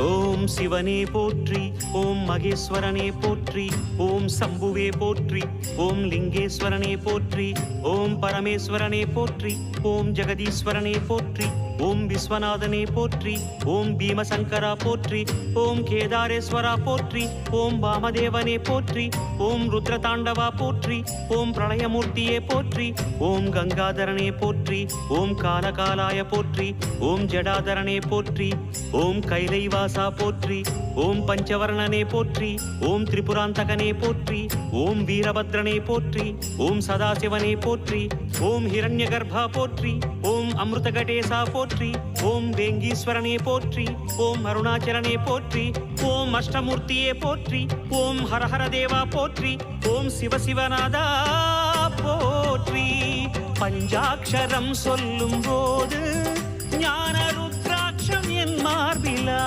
ஓம் சிவனே போற்றி, ஓம் மகேஸ்வரனே போற்றி, ஓம் சம்புவே போற்றி, ஓம் லிங்கேஸ்வரனே போற்றி, ஓம் பரமேஸ்வரனே போற்றி, ஓம் ஜெகதீஸ்வரனே போற்றி, ஓம் விஸ்வநாதனே போற்றி, ஓம் பீமசங்கரா போற்றி, ஓம் கேதாரேஸ்வரா போற்றி, ஓம் வாமதேவனே போற்றி, ஓம் ருத்ரதாண்டவா போற்றி, ஓம் பிரளயமூர்த்தியே போற்றி, ஓம் கங்காதரனே போற்றி, ஓம் காலகாலாய போற்றி, ஓம் ஜடாதரனே போற்றி, ஓம் கைலைவாசா போற்றி, ஓம் பஞ்சவர்ணனே போற்றி, ஓம் திரிபுராந்தகனே போற்றி, ஓம் வீரபத்ரனே போற்றி, ஓம் சதாசிவனே போற்றி, ஓம் ஹிரண்யகர்பா போற்றி, ஓம் அமிர்தகடேசா போற்றி, ஓம் வேங்கீஸ்வரனே போற்றி, ஓம் அருணாச்சலனே போற்றி, ஓம் அஷ்டமூர்த்தியே போற்றி, ஓம் ஹரஹர தேவா போற்றி, ஓம் சிவசிவநாதா போற்றி. பஞ்சாட்சரம் சொல்லும் போது ஞான ருத்ராட்சம் என் மார்பிலா